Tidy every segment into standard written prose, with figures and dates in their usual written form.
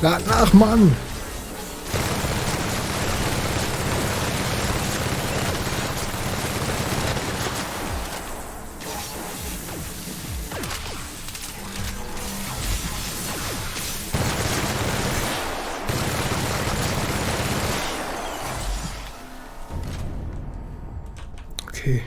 Lad nach, Mann! Okay.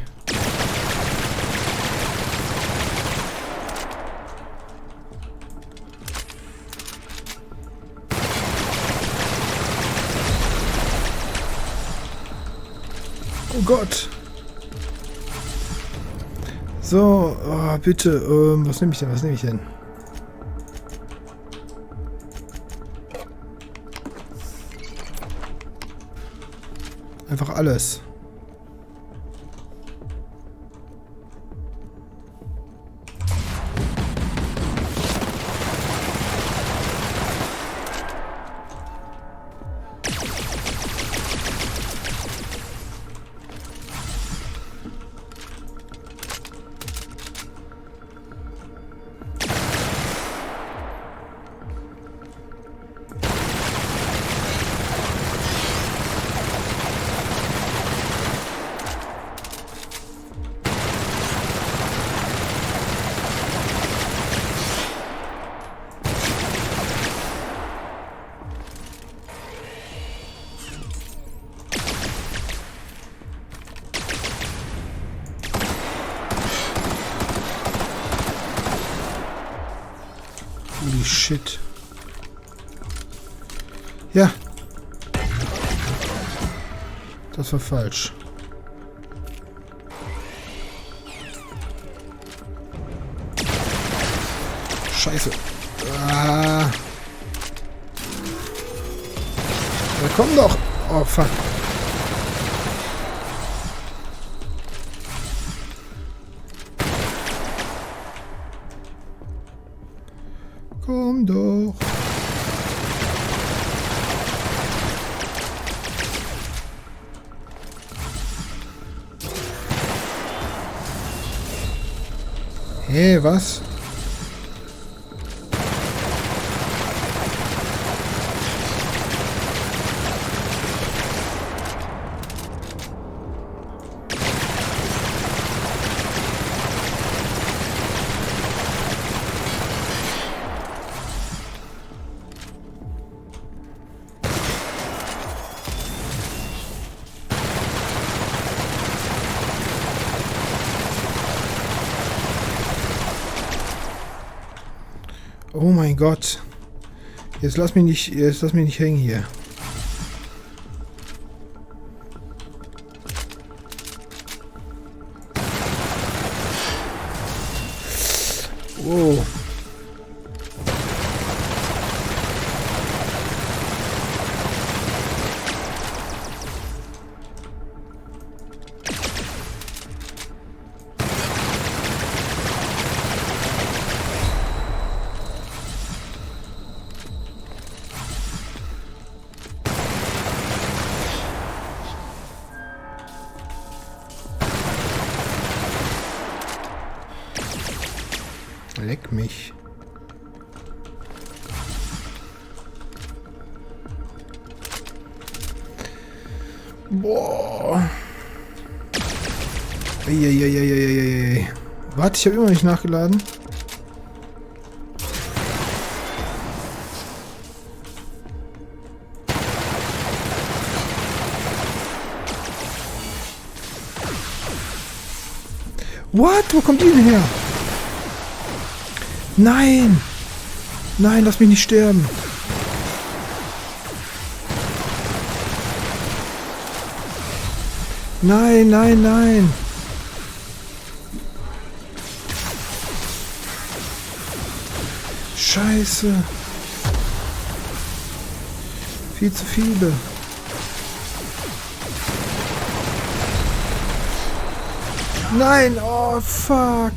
Oh Gott. So, oh, bitte. Was nehme ich denn? Was nehme ich denn? Einfach alles. Holy shit. Ja. Das war falsch. Scheiße. Ah. Ja, komm doch. Oh, fuck. Komm doch. Hey, was? Oh mein Gott. Jetzt lass mich nicht hängen hier. Oh. Leck mich. Boah. Eieieiei. Warte, ich habe immer noch nicht nachgeladen. What? Wo kommt die denn her? Nein! Nein, lass mich nicht sterben. Nein, nein, nein. Scheiße. Viel zu viele. Nein, oh fuck.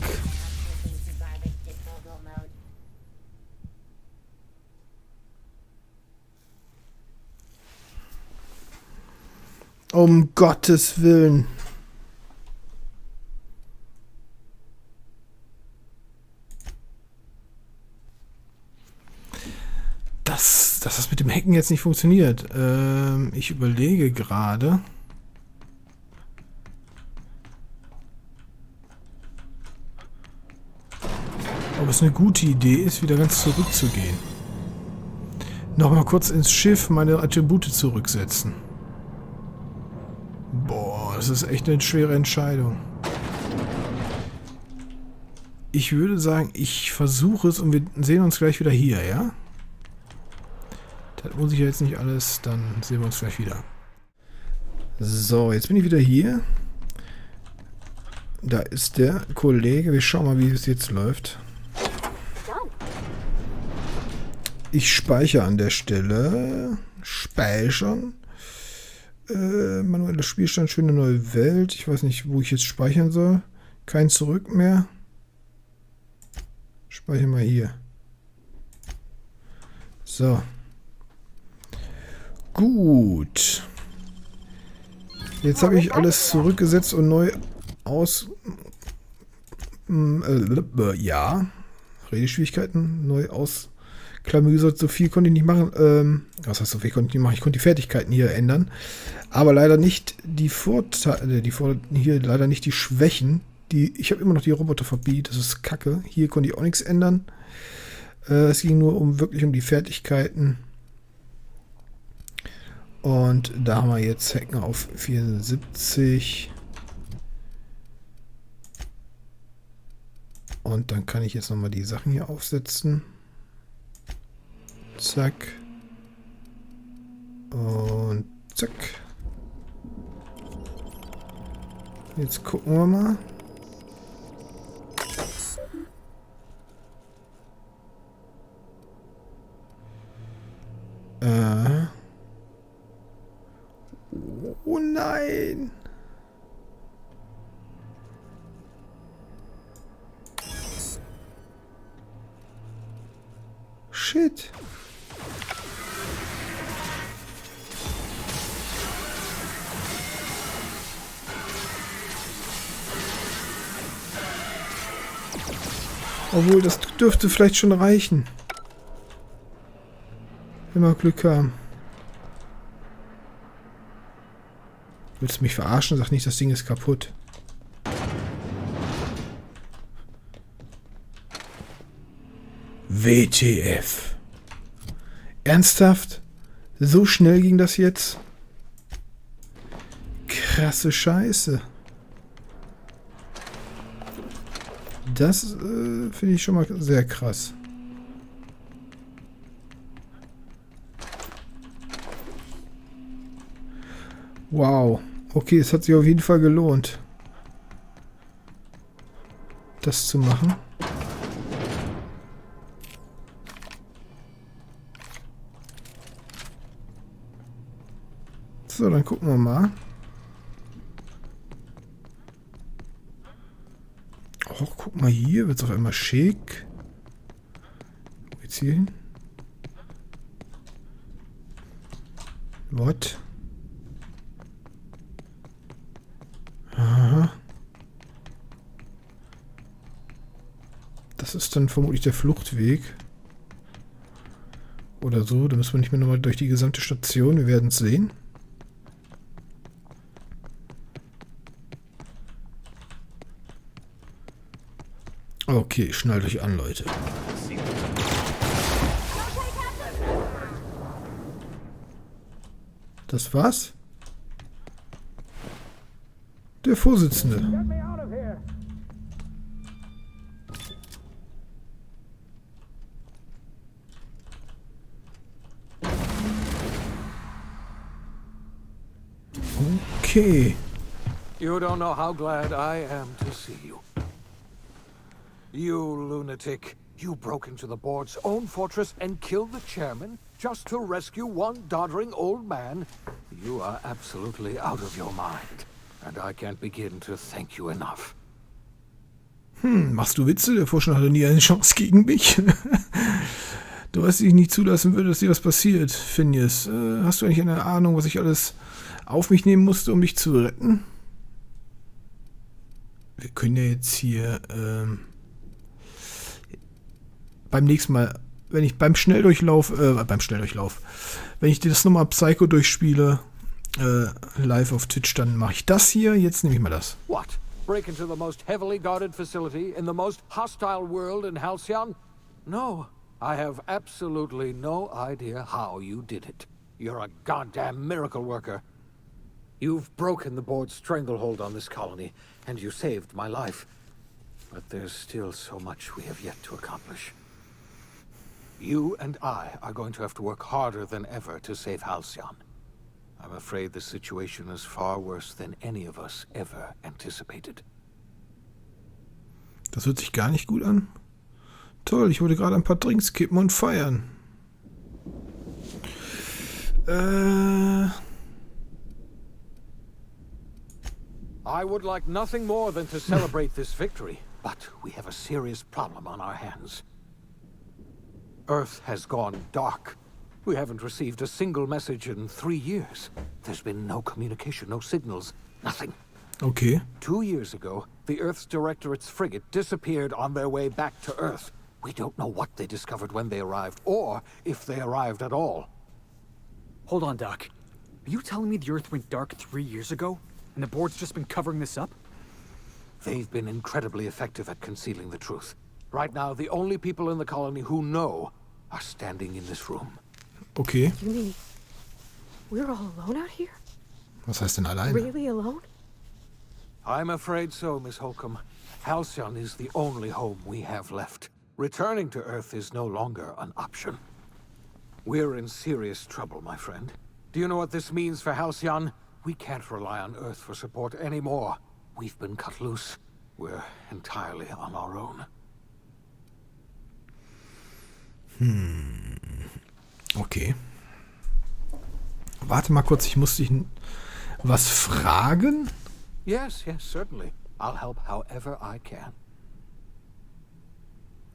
Um Gottes Willen. dass das mit dem Hacken jetzt nicht funktioniert. Ich überlege gerade. Ob es eine gute Idee ist, wieder ganz zurückzugehen. Nochmal kurz ins Schiff meine Attribute zurücksetzen. Boah, das ist echt eine schwere Entscheidung. Ich würde sagen, ich versuche es und wir sehen uns gleich wieder hier, ja? Das muss ich ja jetzt nicht alles, dann sehen wir uns gleich wieder. So, jetzt bin ich wieder hier. Da ist der Kollege. Wir schauen mal, wie es jetzt läuft. Ich speichere an der Stelle. Speichern. Manueller Spielstand, schöne neue Welt. Ich weiß nicht, wo ich jetzt speichern soll. Kein Zurück mehr. Speichern mal hier. So. Gut. Jetzt habe ich alles zurückgesetzt und neu aus... ja. Redeschwierigkeiten. Neu ausklamüsert. So viel konnte ich nicht machen. Was heißt so viel konnte ich nicht machen? Ich konnte die Fertigkeiten hier ändern. Aber leider nicht die Vorteile. Hier leider nicht die Schwächen. Ich habe immer noch die Roboterphobie. Das ist kacke. Hier konnte ich auch nichts ändern. Es ging nur wirklich um die Fertigkeiten. Und da haben wir jetzt Hacken auf 74. Und dann kann ich jetzt nochmal die Sachen hier aufsetzen. Zack. Und zack. Jetzt gucken wir mal. Oh nein! Shit! Obwohl, das dürfte vielleicht schon reichen. Wenn wir Glück haben. Willst du mich verarschen? Sag nicht, das Ding ist kaputt. WTF. Ernsthaft? So schnell ging das jetzt? Krasse Scheiße. Das finde ich schon mal sehr krass. Wow. Okay, es hat sich auf jeden Fall gelohnt, das zu machen. So, dann gucken wir mal. Oh, guck mal hier, wird es auf einmal schick. Jetzt hier hin. What? Aha. Das ist dann vermutlich der Fluchtweg. Oder so, da müssen wir nicht mehr nochmal durch die gesamte Station. Wir werden es sehen. Okay, schnallt euch an, Leute. Das war's? Der Vorsitzende. Okay. You don't know how glad I am to see you. You lunatic. You broke into the board's own fortress and killed the chairman just to rescue one doddering old man. You are absolutely out of your mind. And I can't begin to thank you enough. Machst du Witze? Der Vorstand hatte nie eine Chance gegen mich. Du weißt, dass ich nicht zulassen würde, dass dir was passiert, Phineas. Hast du eigentlich eine Ahnung, was ich alles auf mich nehmen musste, um dich zu retten? Wir können ja jetzt hier beim nächsten Mal wenn ich beim Schnelldurchlauf, wenn ich das nochmal Psycho durchspiele, live auf Twitch, dann mache ich das hier. Jetzt nehme ich mal das. What? Break into the most heavily guarded facility in the most hostile world in Halcyon? No, I have absolutely no idea how you did it. You're a goddamn miracle worker. You've broken the board's stranglehold on this colony, and you saved my life. But there's still so much we have yet to accomplish. You and I are going to have to work harder than ever to save Halcyon. I'm afraid the situation is far worse than any of us ever anticipated. Das hört sich gar nicht gut an. Toll, ich wollte gerade ein paar Drinks kippen und feiern. I would like nothing more than to celebrate this victory, but we have a serious problem on our hands. Earth has gone dark. We haven't received a single message in 3 years. There's been no communication, no signals, nothing. Okay. 2 years ago, the Earth's Directorate's frigate disappeared on their way back to Earth. We don't know what they discovered when they arrived, or if they arrived at all. Hold on, Doc. Are you telling me the Earth went dark 3 years ago, and the board's just been covering this up? They've been incredibly effective at concealing the truth. Right now, the only people in the colony who know are standing in this room. Okay. You mean we're all alone out here? Was heißt denn alleine? Really alone? I'm afraid so, Miss Holcomb. Halcyon is the only home we have left. Returning to Earth is no longer an option. We're in serious trouble, my friend. Do you know what this means for Halcyon? We can't rely on Earth for support anymore. We've been cut loose. We're entirely on our own. Okay. Warte mal kurz, ich muss dich was fragen. Yes, certainly. I'll help however I can.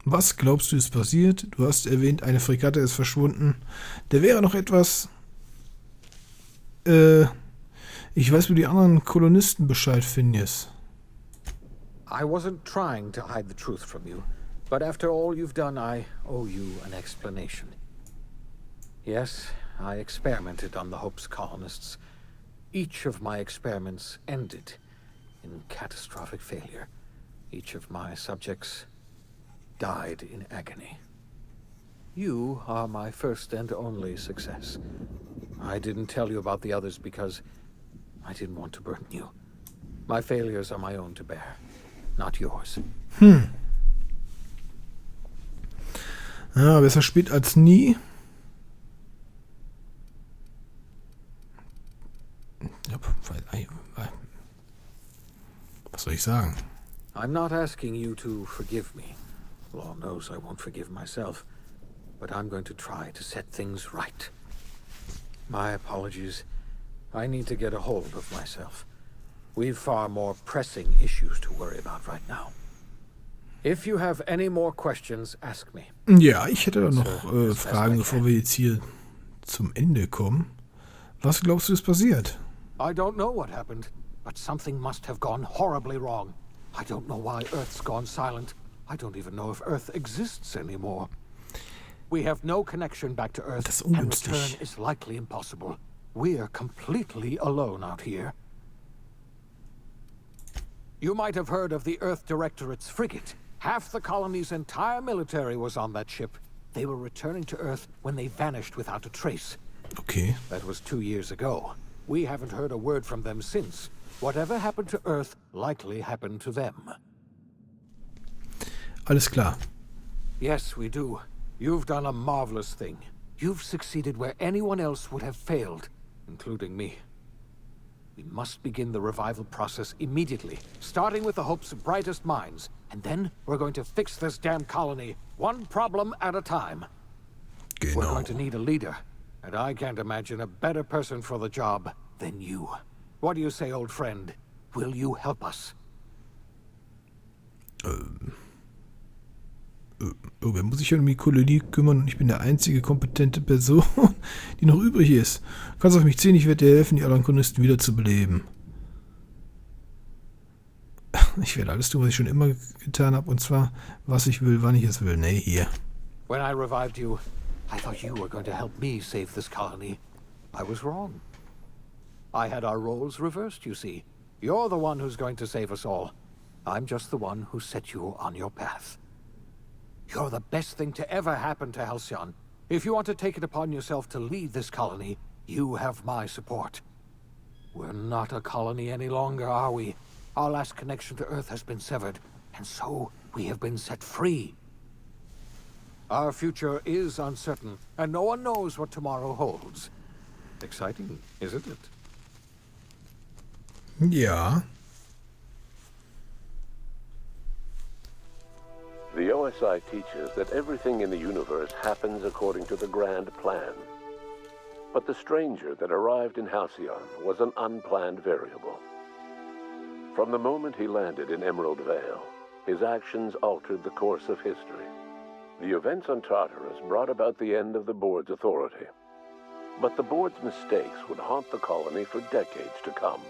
Was glaubst du ist passiert? Du hast erwähnt, eine Fregatte ist verschwunden. Da wäre noch etwas. Ich weiß, wo die anderen Kolonisten Bescheid finden jetzt. I wasn't trying to hide the truth from you, but after all you've done, I owe you an explanation. Yes, I experimented on the Hope's colonists. Each of my experiments ended in catastrophic failure. Each of my subjects died in agony. You are my first and only success. I didn't tell you about the others because I didn't want to burden you. My failures are my own to bear, not yours. Ja, besser spät als nie. Was soll ich sagen? I'm not asking you to forgive me. Law knows I won't forgive myself. But I'm going to try to set things right. My apologies. I need to get a hold of myself. We've far more pressing issues to worry about right now. If you have any more questions, ask me. Ja, ich hätte da noch Fragen, bevor wir jetzt hier zum Ende kommen. Was glaubst du ist passiert? I don't know what happened, but something must have gone horribly wrong. I don't know why Earth's gone silent. I don't even know if Earth exists anymore. We have no connection back to Earth, Das ist and ungünstig. return is likely impossible. We're completely alone out here. You might have heard of the Earth Directorate's frigate. Half the colony's entire military was on that ship. They were returning to Earth when they vanished without a trace. Okay. That was 2 years ago. We haven't heard a word from them since. Whatever happened to Earth likely happened to them. Alles klar. Yes, we do. You've done a marvelous thing. You've succeeded where anyone else would have failed, including me. We must begin the revival process immediately, starting with the Hope's brightest minds, and then we're going to fix this damn colony, one problem at a time. We're Genau. going to need a leader, and I can't imagine a better person for the job than you. What do you say, old friend? Will you help us? Wer muss sich um die Kolonie kümmern und ich bin der einzige kompetente Person, die noch übrig ist. Du kannst auf mich zählen, ich werde dir helfen, die anderen Kolonisten wiederzubeleben. Ich werde alles tun, was ich schon immer getan habe, und zwar, was ich will, wann ich es will. Nee, hier. When I revived you, I thought you were going to help me save this colony. I was wrong. I had our roles reversed, you see. You're the one who's going to save us all. I'm just the one who set you on your path. You're the best thing to ever happen to Halcyon. If you want to take it upon yourself to lead this colony, you have my support. We're not a colony any longer, are we? Our last connection to Earth has been severed, and so we have been set free. Our future is uncertain, and no one knows what tomorrow holds. Exciting, isn't it? Ja. The OSI teaches that everything in the universe happens according to the grand plan. But the stranger that arrived in Halcyon was an unplanned variable. From the moment he landed in Emerald Vale, his actions altered the course of history. The events on Tartarus brought about the end of the board's authority. But the board's mistakes would haunt the colony for decades to come.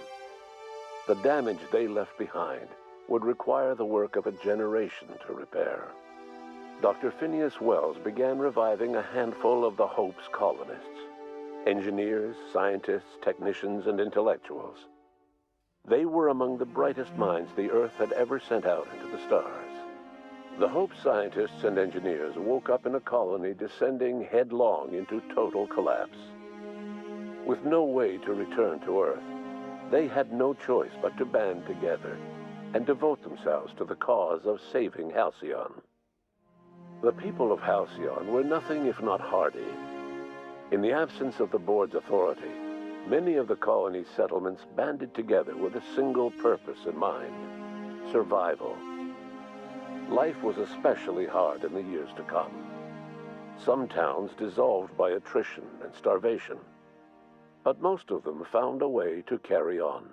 The damage they left behind would require the work of a generation to repair. Dr. Phineas Wells began reviving a handful of the Hope's colonists. Engineers, scientists, technicians, and intellectuals. They were among the brightest minds the Earth had ever sent out into the stars. The Hope scientists and engineers woke up in a colony descending headlong into total collapse. With no way to return to Earth, they had no choice but to band together and devote themselves to the cause of saving Halcyon. The people of Halcyon were nothing if not hardy. In the absence of the board's authority, many of the colony's settlements banded together with a single purpose in mind: survival. Life was especially hard in the years to come. Some towns dissolved by attrition and starvation, but most of them found a way to carry on.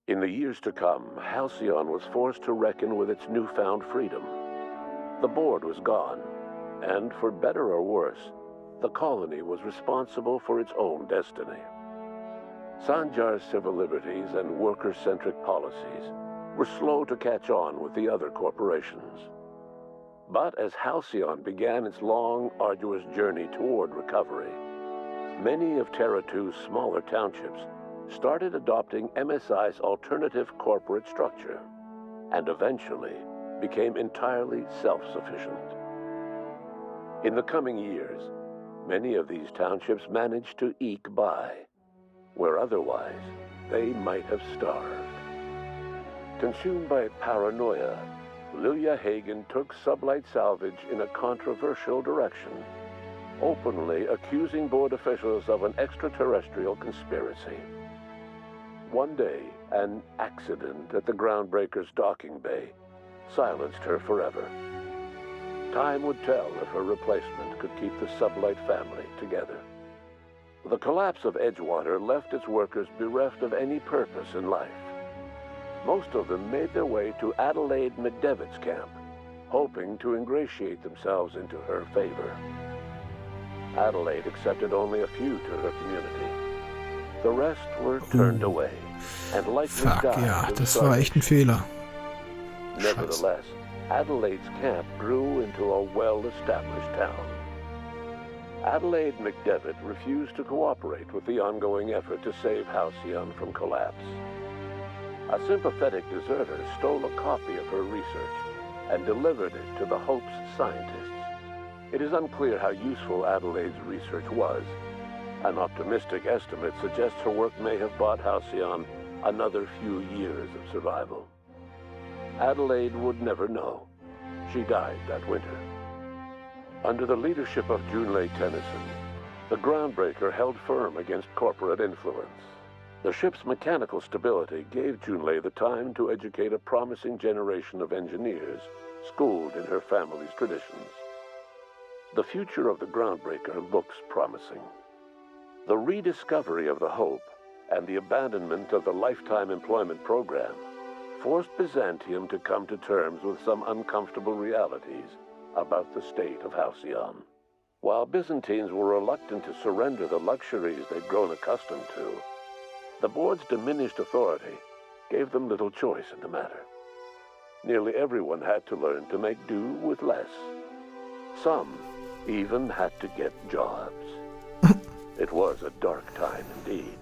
In the years to come, Halcyon was forced to reckon with its newfound freedom. The board was gone, and for better or worse, the colony was responsible for its own destiny. Sanjar's civil liberties and worker-centric policies were slow to catch on with the other corporations. But as Halcyon began its long, arduous journey toward recovery, many of Terra 2's smaller townships started adopting MSI's alternative corporate structure, and eventually became entirely self-sufficient. In the coming years, many of these townships managed to eke by, where otherwise they might have starved. Consumed by paranoia, Lilia Hagen took Sublight Salvage in a controversial direction, openly accusing board officials of an extraterrestrial conspiracy. One day, an accident at the Groundbreaker's docking bay silenced her forever. Time would tell if her replacement could keep the Sublight family together. The collapse of Edgewater left its workers bereft of any purpose in life. Most of them made their way to Adelaide McDevitt's camp, hoping to ingratiate themselves into her favor. Adelaide accepted only a few to her community. The rest were turned away and likely Fuck, died ja, of das war echt ein Fehler. Nevertheless, Adelaide's camp grew into a well-established town. Adelaide McDevitt refused to cooperate with the ongoing effort to save Halcyon from collapse. A sympathetic deserter stole a copy of her research and delivered it to the Hope's scientists. It is unclear how useful Adelaide's research was. An optimistic estimate suggests her work may have bought Halcyon another few years of survival. Adelaide would never know. She died that winter. Under the leadership of Junlei Tennyson, the Groundbreaker held firm against corporate influence. The ship's mechanical stability gave Junlei the time to educate a promising generation of engineers schooled in her family's traditions. The future of the Groundbreaker looks promising. The rediscovery of the Hope and the abandonment of the lifetime employment program forced Byzantium to come to terms with some uncomfortable realities about the state of Halcyon. While Byzantines were reluctant to surrender the luxuries they'd grown accustomed to, the board's diminished authority gave them little choice in the matter. Nearly everyone had to learn to make do with less. Some even had to get jobs. It was a dark time indeed.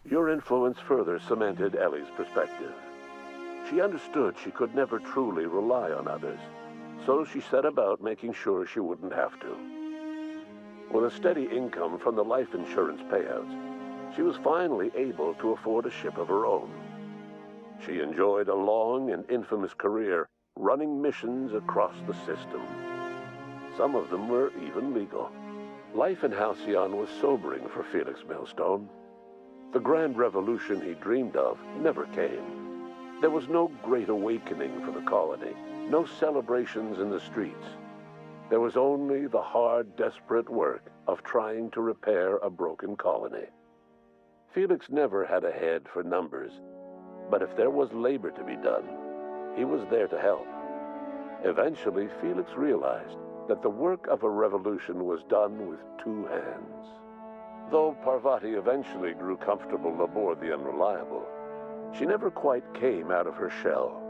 Your influence further cemented Ellie's perspective. She understood she could never truly rely on others, so she set about making sure she wouldn't have to. With a steady income from the life insurance payouts, she was finally able to afford a ship of her own. She enjoyed a long and infamous career running missions across the system. Some of them were even legal. Life in Halcyon was sobering for Felix Millstone. The grand revolution he dreamed of never came. There was no great awakening for the colony, no celebrations in the streets. There was only the hard, desperate work of trying to repair a broken colony. Felix never had a head for numbers, but if there was labor to be done, he was there to help. Eventually, Felix realized that the work of a revolution was done with two hands. Though Parvati eventually grew comfortable aboard the Unreliable, she never quite came out of her shell.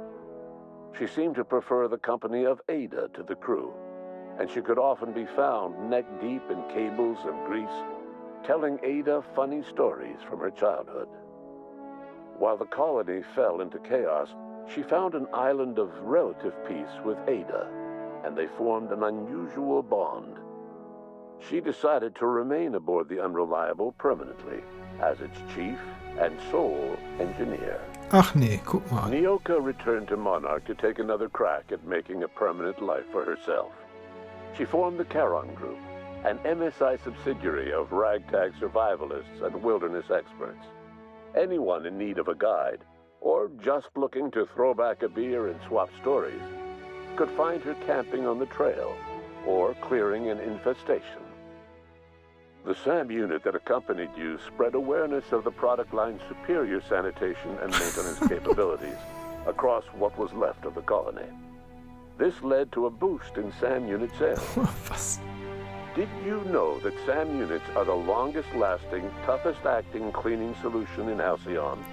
She seemed to prefer the company of Ada to the crew, and she could often be found neck-deep in cables and grease, telling Ada funny stories from her childhood. While the colony fell into chaos, she found an island of relative peace with Ada, and they formed an unusual bond. She decided to remain aboard the Unreliable permanently as its chief and sole engineer. Ach nee, guck mal. Nyoka returned to Monarch to take another crack at making a permanent life for herself. She formed the Charon Group, an MSI subsidiary of ragtag survivalists and wilderness experts. Anyone in need of a guide, or just looking to throw back a beer and swap stories, could find her camping on the trail or clearing an infestation. The SAM unit that accompanied you spread awareness of the product line's superior sanitation and maintenance capabilities across what was left of the colony. This led to a boost in SAM unit sales. Was? Did you know that SAM units are the longest-lasting, toughest-acting cleaning solution in Halcyon?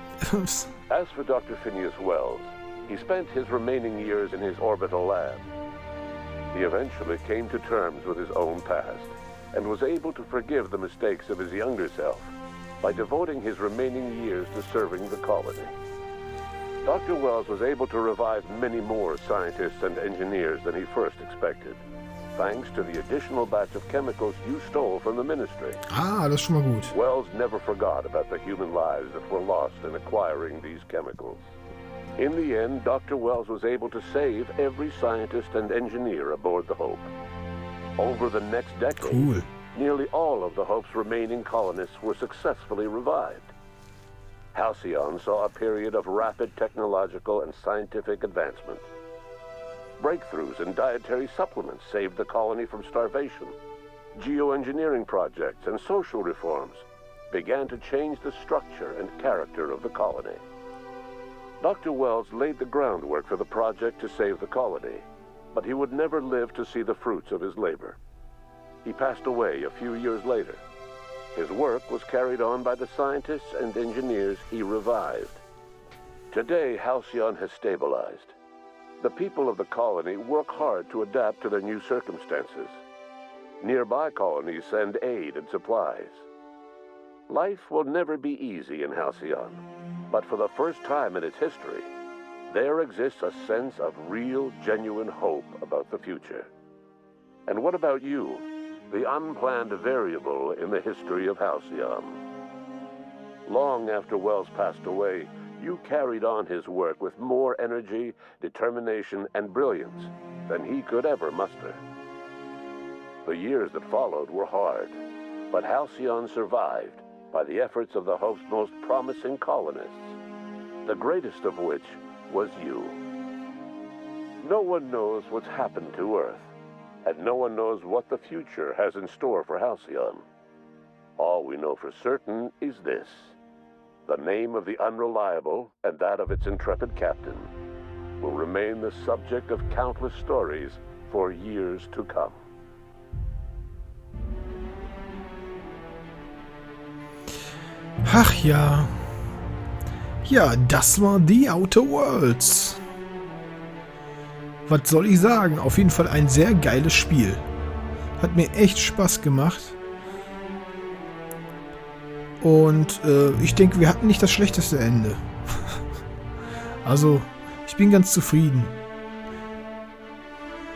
As for Dr. Phineas Wells, he spent his remaining years in his orbital lab. He eventually came to terms with his own past and was able to forgive the mistakes of his younger self by devoting his remaining years to serving the colony. Dr. Wells was able to revive many more scientists and engineers than he first expected, thanks to the additional batch of chemicals you stole from the ministry. Ah, das ist schon mal gut. Wells never forgot about the human lives that were lost in acquiring these chemicals. In the end, Dr. Wells was able to save every scientist and engineer aboard the Hope. Over the next decade, Cool. nearly all of the Hope's remaining colonists were successfully revived. Halcyon saw a period of rapid technological and scientific advancement. Breakthroughs in dietary supplements saved the colony from starvation. Geoengineering projects and social reforms began to change the structure and character of the colony. Dr. Wells laid the groundwork for the project to save the colony, but he would never live to see the fruits of his labor. He passed away a few years later. His work was carried on by the scientists and engineers he revived. Today, Halcyon has stabilized. The people of the colony work hard to adapt to their new circumstances. Nearby colonies send aid and supplies. Life will never be easy in Halcyon, but for the first time in its history, there exists a sense of real, genuine hope about the future. And what about you, the unplanned variable in the history of Halcyon? Long after Wells passed away, you carried on his work with more energy, determination, and brilliance than he could ever muster. The years that followed were hard, but Halcyon survived by the efforts of the Hope's most promising colonists, the greatest of which was you. No one knows what's happened to Earth, and no one knows what the future has in store for Halcyon. All we know for certain is this: the name of the Unreliable and that of its intrepid captain will remain the subject of countless stories for years to come. Ach ja. Ja, das war The Outer Worlds. Was soll ich sagen? Auf jeden Fall ein sehr geiles Spiel. Hat mir echt Spaß gemacht. Und ich denke, wir hatten nicht das schlechteste Ende. Also, ich bin ganz zufrieden.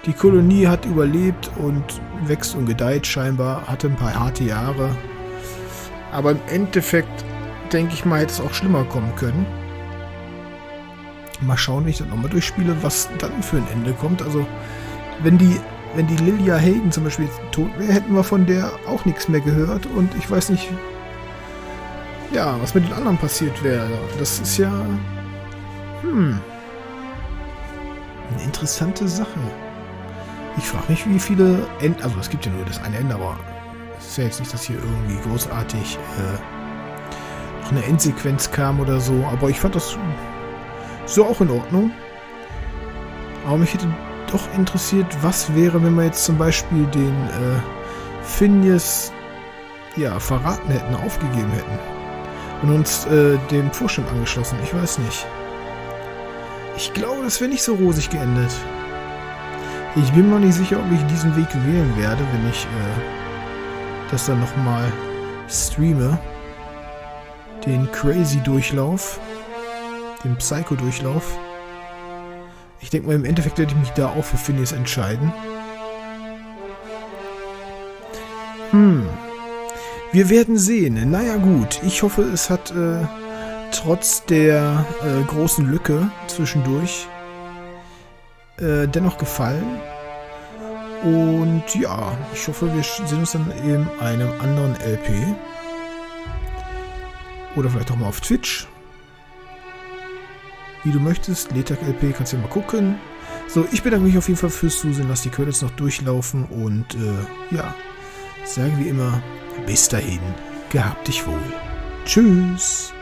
Die Kolonie hat überlebt und wächst und gedeiht scheinbar. Hatte ein paar harte Jahre. Aber im Endeffekt, denke ich mal, hätte es auch schlimmer kommen können. Mal schauen, wenn ich das nochmal durchspiele, was dann für ein Ende kommt. Also, wenn die Lilia Hayden zum Beispiel tot wäre, hätten wir von der auch nichts mehr gehört. Und ich weiß nicht, ja, was mit den anderen passiert wäre. Das ist ja eine interessante Sache. Ich frage mich, wie viele Enden, also es gibt ja nur das eine Ende, aber es ist ja jetzt nicht, dass hier irgendwie großartig noch eine Endsequenz kam oder so. Aber ich fand das so auch in Ordnung. Aber mich hätte doch interessiert, was wäre, wenn wir jetzt zum Beispiel den Phineas verraten hätten, aufgegeben hätten. Und uns dem Vorstand angeschlossen. Ich weiß nicht. Ich glaube, das wäre nicht so rosig geendet. Ich bin mir nicht sicher, ob ich diesen Weg wählen werde, wenn ich das dann nochmal streame. Den Crazy-Durchlauf. Den Psycho-Durchlauf. Ich denke mal, im Endeffekt werde ich mich da auch für Phineas entscheiden. Wir werden sehen. Naja gut, ich hoffe, es hat trotz der großen Lücke zwischendurch dennoch gefallen. Und ja, ich hoffe, wir sehen uns dann in einem anderen LP. Oder vielleicht auch mal auf Twitch. Wie du möchtest. Letac LP, kannst du ja mal gucken. So, ich bedanke mich auf jeden Fall fürs Zusehen. Lass die Credits noch durchlaufen. Und sage wie immer, bis dahin, gehabt dich wohl. Tschüss.